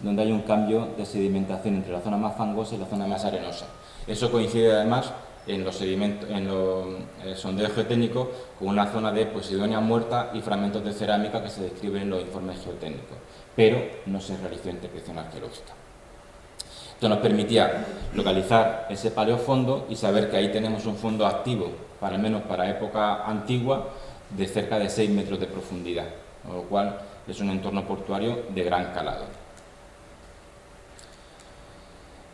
Speaker 1: donde hay un cambio de sedimentación entre la zona más fangosa y la zona más arenosa. Eso coincide además en los sondeos geotécnicos con una zona de posidonia muerta y fragmentos de cerámica que se describen en los informes geotécnicos, pero no se realizó inspección arqueológica. Esto nos permitía localizar ese paleofondo y saber que ahí tenemos un fondo activo, al menos para época antigua, de cerca de 6 metros de profundidad, con lo cual es un entorno portuario de gran calado.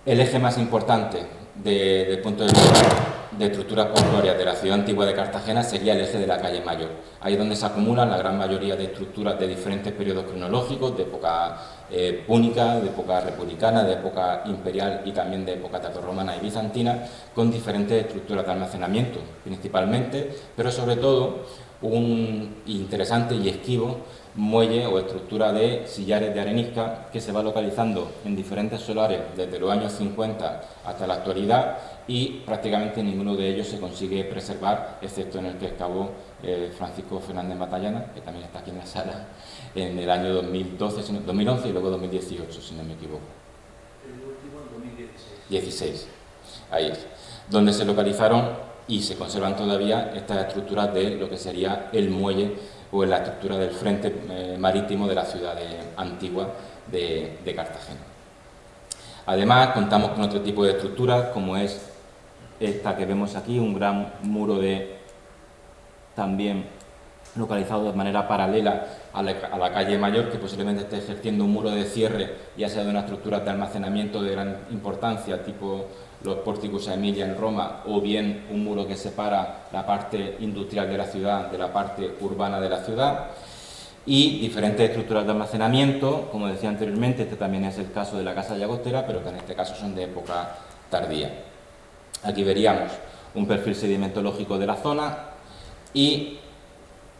Speaker 1: El eje más importante desde el punto de vista de estructuras portuarias de la ciudad antigua de Cartagena sería el eje de la calle Mayor. Ahí es donde se acumulan la gran mayoría de estructuras de diferentes periodos cronológicos, de época púnica, de época republicana, de época imperial y también de época tardorromana y bizantina, con diferentes estructuras de almacenamiento principalmente, pero sobre todo un interesante y esquivo muelle o estructura de sillares de arenisca que se va localizando en diferentes solares desde los años 50 hasta la actualidad, y prácticamente ninguno de ellos se consigue preservar, excepto en el que excavó Francisco Fernández Matallana, que también está aquí en la sala, en el año 2011 y luego 2018, si no me equivoco.
Speaker 2: El último en 2016.
Speaker 1: 16, ahí es, donde se localizaron y se conservan todavía estas estructuras de lo que sería el muelle o la estructura del frente marítimo de la ciudad antigua de Cartagena. Además, contamos con otro tipo de estructuras, como es esta que vemos aquí, un gran muro también localizado de manera paralela a la calle Mayor, que posiblemente esté ejerciendo un muro de cierre, ya sea de una estructura de almacenamiento de gran importancia, tipo los Pórticos a Emilia en Roma, o bien un muro que separa la parte industrial de la ciudad de la parte urbana de la ciudad, y diferentes estructuras de almacenamiento, como decía anteriormente. Este también es el caso de la Casa Llagostera, pero que en este caso son de época tardía. Aquí veríamos un perfil sedimentológico de la zona y,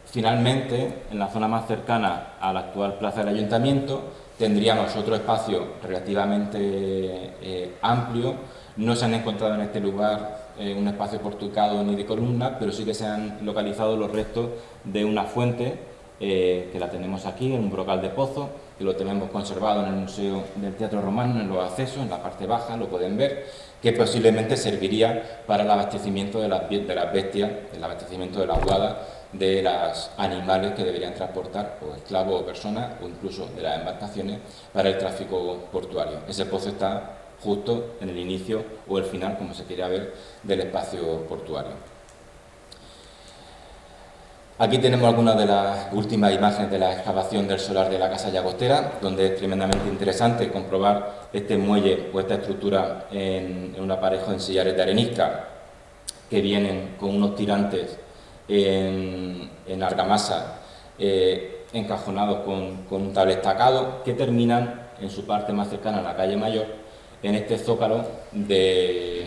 Speaker 1: finalmente, en la zona más cercana a la actual plaza del Ayuntamiento, tendríamos otro espacio relativamente amplio. No se han encontrado en este lugar un espacio porticado ni de columna, pero sí que se han localizado los restos de una fuente que la tenemos aquí, en un brocal de pozo, que lo tenemos conservado en el Museo del Teatro Romano, en los accesos, en la parte baja, lo pueden ver, que posiblemente serviría para el abastecimiento de las bestias, el abastecimiento de la aguada, de los animales que deberían transportar, o esclavos o personas, o incluso de las embarcaciones, para el tráfico portuario. Ese pozo está justo en el inicio o el final, como se quiera ver, del espacio portuario. Aquí tenemos algunas de las últimas imágenes de la excavación del solar de la Casa Llagostera, donde es tremendamente interesante comprobar este muelle o esta estructura en un aparejo en sillares de arenisca que vienen con unos tirantes en argamasa encajonados con un tablet estacado, que terminan en su parte más cercana a la calle Mayor, en este zócalo de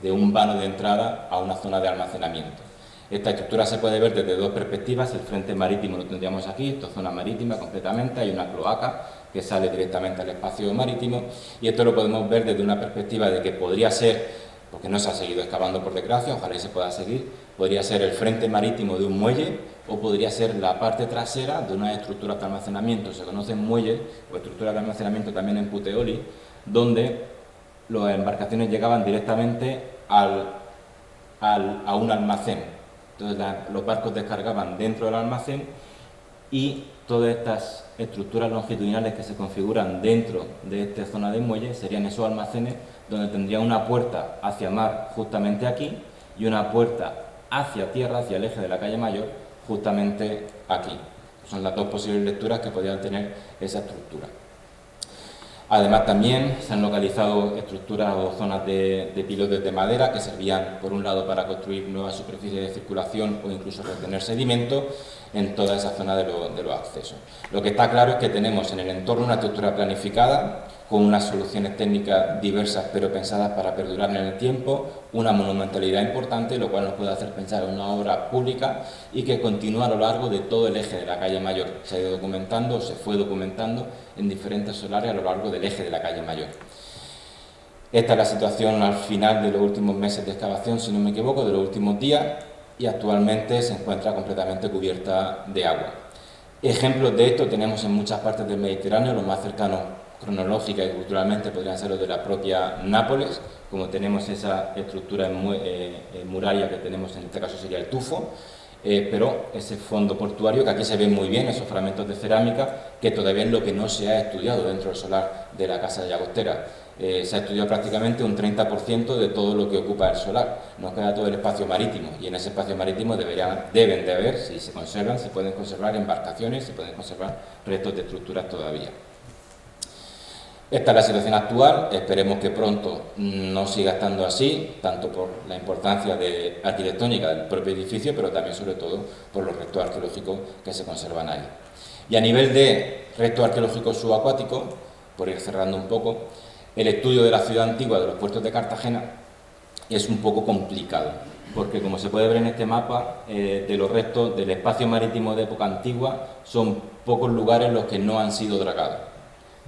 Speaker 1: un vano de entrada a una zona de almacenamiento. Esta estructura se puede ver desde dos perspectivas. El frente marítimo lo tendríamos aquí, esto es zona marítima completamente, hay una cloaca que sale directamente al espacio marítimo, y esto lo podemos ver desde una perspectiva de que podría ser, porque no se ha seguido excavando por desgracia, ojalá y se pueda seguir, podría ser el frente marítimo de un muelle o podría ser la parte trasera de una estructura de almacenamiento. Se conocen muelles o estructuras de almacenamiento también en Puteoli, donde las embarcaciones llegaban directamente a un almacén. Entonces los barcos descargaban dentro del almacén y todas estas estructuras longitudinales que se configuran dentro de esta zona de muelle serían esos almacenes donde tendría una puerta hacia mar justamente aquí y una puerta hacia tierra, hacia el eje de la calle Mayor, justamente aquí. Son las dos posibles lecturas que podrían tener esa estructura. Además, también se han localizado estructuras o zonas de pilotes de madera que servían, por un lado, para construir nuevas superficies de circulación o incluso retener sedimento en toda esa zona de los accesos. Lo que está claro es que tenemos en el entorno una estructura planificada con unas soluciones técnicas diversas pero pensadas para perdurar en el tiempo, una monumentalidad importante, lo cual nos puede hacer pensar en una obra pública y que continúa a lo largo de todo el eje de la calle Mayor. Se ha ido documentando o se fue documentando en diferentes solares a lo largo del eje de la calle Mayor. Esta es la situación al final de los últimos meses de excavación, si no me equivoco, de los últimos días, y actualmente se encuentra completamente cubierta de agua. Ejemplos de esto tenemos en muchas partes del Mediterráneo, los más cercanos cronológica y culturalmente podrían ser los de la propia Nápoles, como tenemos esa estructura muraria que tenemos, en este caso sería el tufo, pero ese fondo portuario que aquí se ve muy bien, esos fragmentos de cerámica, que todavía es lo que no se ha estudiado dentro del solar de la Casa de Llagostera. Se ha estudiado prácticamente un 30% de todo lo que ocupa el solar. Nos queda todo el espacio marítimo, y en ese espacio marítimo deben de haber, si se conservan, se pueden conservar embarcaciones, se pueden conservar restos de estructuras todavía. Esta es la situación actual, esperemos que pronto no siga estando así, tanto por la importancia arquitectónica del propio edificio, pero también, sobre todo, por los restos arqueológicos que se conservan ahí. Y a nivel de restos arqueológicos subacuáticos, por ir cerrando un poco, el estudio de la ciudad antigua de los puertos de Cartagena es un poco complicado, porque como se puede ver en este mapa, de los restos del espacio marítimo de época antigua, son pocos lugares los que no han sido dragados.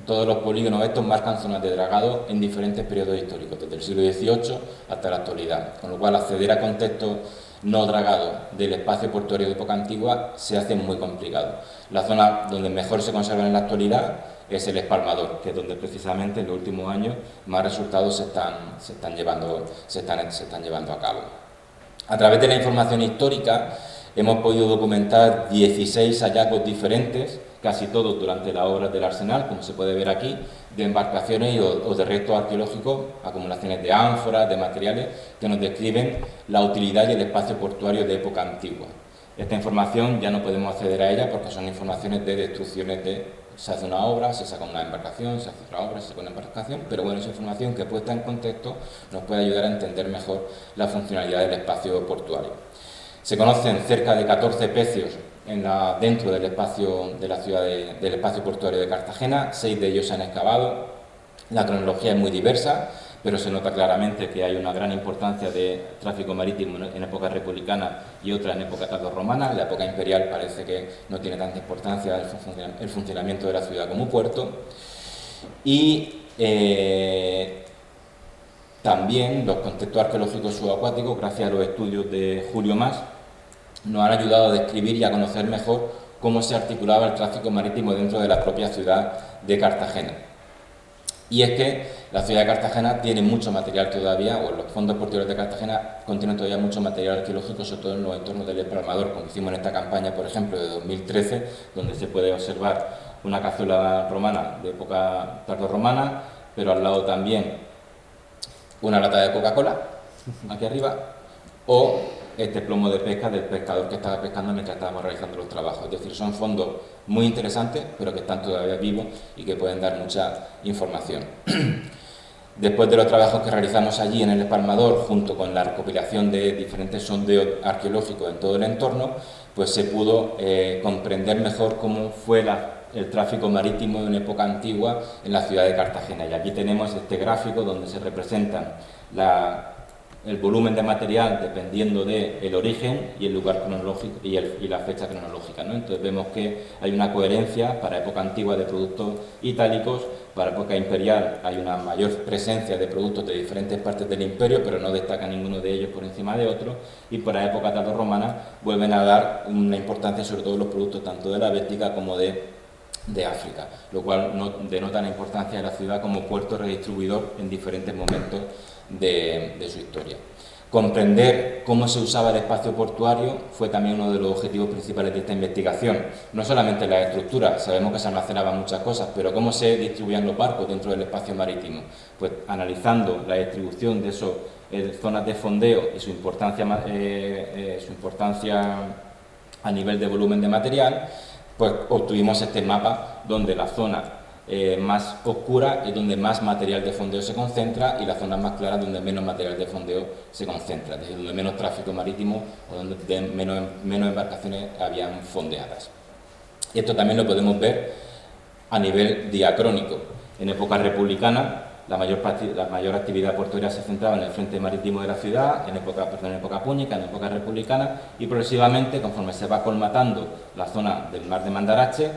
Speaker 1: Todos los polígonos estos marcan zonas de dragado en diferentes periodos históricos, desde el siglo XVIII hasta la actualidad, con lo cual acceder a contextos no dragados del espacio portuario de época antigua se hace muy complicado. La zona donde mejor se conservan en la actualidad es el Espalmador, que es donde precisamente en los últimos años más resultados se están llevando a cabo. A través de la información histórica hemos podido documentar 16 hallazgos diferentes, casi todos durante las obras del Arsenal, como se puede ver aquí, de embarcaciones o de restos arqueológicos, acumulaciones de ánforas, de materiales, que nos describen la utilidad y el espacio portuario de época antigua. Esta información ya no podemos acceder a ella porque son informaciones de destrucciones se hace una obra, se saca una embarcación, se hace otra obra, se saca una embarcación, pero bueno, es información que puesta en contexto nos puede ayudar a entender mejor la funcionalidad del espacio portuario. Se conocen cerca de 14 pecios dentro del espacio de la ciudad del espacio portuario de Cartagena, 6 de ellos se han excavado. La cronología es muy diversa, pero se nota claramente que hay una gran importancia de tráfico marítimo en época republicana y otra en época tardorromana. En la época imperial parece que no tiene tanta importancia el funcionamiento de la ciudad como puerto. Y también los contextos arqueológicos subacuáticos, gracias a los estudios de Julio Mas, nos han ayudado a describir y a conocer mejor cómo se articulaba el tráfico marítimo dentro de la propia ciudad de Cartagena. Y es que la ciudad de Cartagena tiene mucho material todavía, o los fondos portuarios de Cartagena contienen todavía mucho material arqueológico, sobre todo en los entornos del Espalmador, como hicimos en esta campaña, por ejemplo, de 2013, donde se puede observar una cazuela romana de época tardorromana, pero al lado también una lata de Coca-Cola, aquí arriba, o este plomo de pesca del pescador que estaba pescando mientras estábamos realizando los trabajos. Es decir, son fondos muy interesantes, pero que están todavía vivos y que pueden dar mucha información. Después de los trabajos que realizamos allí en el Espalmador, junto con la recopilación de diferentes sondeos arqueológicos en todo el entorno, pues se pudo comprender mejor cómo fue el tráfico marítimo en época antigua en la ciudad de Cartagena. Y aquí tenemos este gráfico donde se representan el volumen de material dependiendo del origen y el lugar cronológico y la fecha cronológica, ¿no? Entonces vemos que hay una coherencia para época antigua de productos itálicos, para época imperial hay una mayor presencia de productos de diferentes partes del imperio, pero no destaca ninguno de ellos por encima de otro, y para época tardorromana vuelven a dar una importancia sobre todo los productos tanto de la Bética como de África, lo cual denota la importancia de la ciudad como puerto redistribuidor en diferentes momentos de su historia. Comprender cómo se usaba el espacio portuario fue también uno de los objetivos principales de esta investigación. No solamente la estructura, sabemos que se almacenaban muchas cosas, pero cómo se distribuían los barcos dentro del espacio marítimo. Pues analizando la distribución de esas zonas de fondeo y su importancia a nivel de volumen de material, pues obtuvimos este mapa donde la zona más oscura es donde más material de fondeo se concentra y las zonas más claras donde menos material de fondeo se concentra, es decir, donde menos tráfico marítimo o donde menos embarcaciones habían fondeadas. Y esto también lo podemos ver a nivel diacrónico. En época republicana la mayor actividad portuaria se centraba en el frente marítimo de la ciudad, en época púnica, en época republicana, y progresivamente, conforme se va colmatando la zona del mar de Mandarache,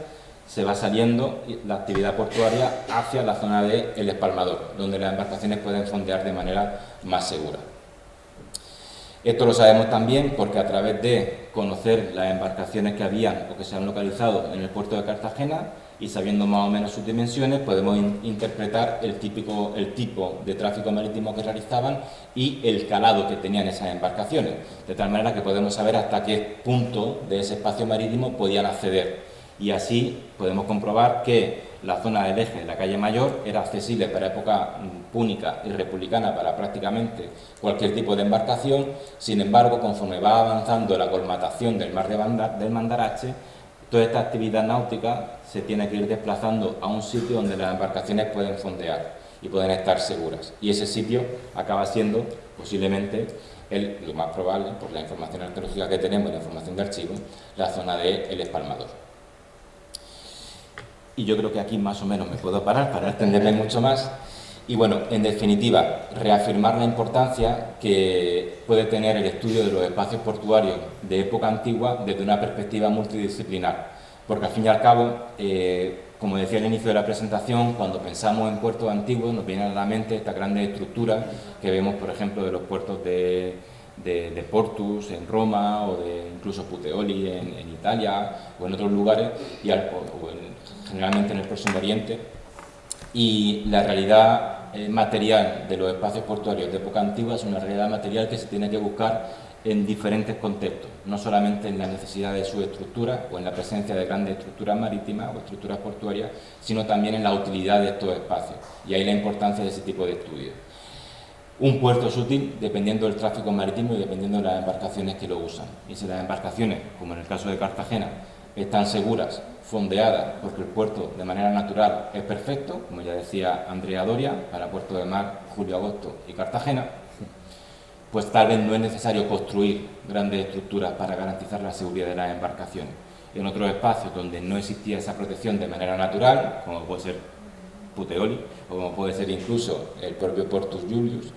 Speaker 1: se va saliendo la actividad portuaria hacia la zona del espalmador, donde las embarcaciones pueden fondear de manera más segura. Esto lo sabemos también porque a través de conocer las embarcaciones que habían o que se han localizado en el puerto de Cartagena y sabiendo más o menos sus dimensiones, podemos interpretar el tipo de tráfico marítimo que realizaban y el calado que tenían esas embarcaciones, de tal manera que podemos saber hasta qué punto de ese espacio marítimo podían acceder. Y así podemos comprobar que la zona del eje de la calle Mayor era accesible para época púnica y republicana para prácticamente cualquier tipo de embarcación. Sin embargo, conforme va avanzando la colmatación del mar del Mandarache, toda esta actividad náutica se tiene que ir desplazando a un sitio donde las embarcaciones pueden fondear y pueden estar seguras. Y ese sitio acaba siendo posiblemente lo más probable, por la información arqueológica que tenemos, la información de archivo, la zona del espalmador. Y yo creo que aquí más o menos me puedo parar para extenderme mucho más. Y bueno, en definitiva, reafirmar la importancia que puede tener el estudio de los espacios portuarios de época antigua desde una perspectiva multidisciplinar. Porque al fin y al cabo, como decía al inicio de la presentación, cuando pensamos en puertos antiguos nos vienen a la mente estas grandes estructuras que vemos, por ejemplo, de los puertos de Portus en Roma o de incluso Puteoli en Italia o en otros lugares, generalmente en el Próximo Oriente, y la realidad material de los espacios portuarios de época antigua es una realidad material que se tiene que buscar en diferentes contextos, no solamente en la necesidad de su estructura o en la presencia de grandes estructuras marítimas o estructuras portuarias, sino también en la utilidad de estos espacios, y ahí la importancia de ese tipo de estudios. Un puerto es útil dependiendo del tráfico marítimo y dependiendo de las embarcaciones que lo usan. Y si las embarcaciones, como en el caso de Cartagena, están seguras, fondeadas, porque el puerto de manera natural es perfecto, como ya decía Andrea Doria, para Puerto de Mar, Julio Agosto y Cartagena, pues tal vez no es necesario construir grandes estructuras para garantizar la seguridad de las embarcaciones. En otros espacios donde no existía esa protección de manera natural, como puede ser Puteoli, o como puede ser incluso el propio Portus Julius,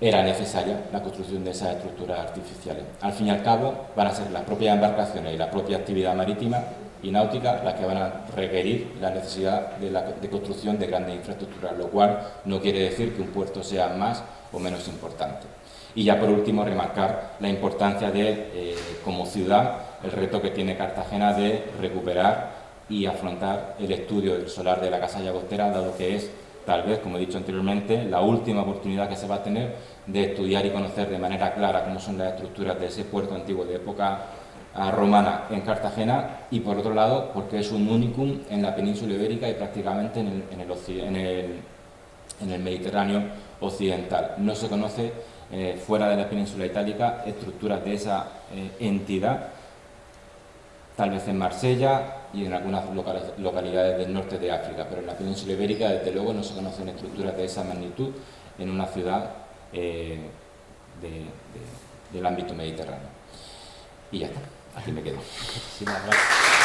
Speaker 1: era necesaria la construcción de esas estructuras artificiales. Al fin y al cabo, van a ser las propias embarcaciones y la propia actividad marítima y náutica las que van a requerir la necesidad de construcción de grandes infraestructuras, lo cual no quiere decir que un puerto sea más o menos importante. Y ya por último, remarcar la importancia de, como ciudad, el reto que tiene Cartagena de recuperar y afrontar el estudio del solar de la Casa Llagostera, dado que es, tal vez, como he dicho anteriormente, la última oportunidad que se va a tener de estudiar y conocer de manera clara cómo son las estructuras de ese puerto antiguo de época romana en Cartagena, y por otro lado, porque es un unicum en la península ibérica y prácticamente en el Mediterráneo occidental. No se conoce fuera de la península itálica estructuras de esa entidad, tal vez en Marsella y en algunas localidades del norte de África, pero en la península ibérica desde luego no se conocen estructuras de esa magnitud en una ciudad del ámbito mediterráneo. Y ya está, aquí me quedo.
Speaker 3: Muchísimas gracias.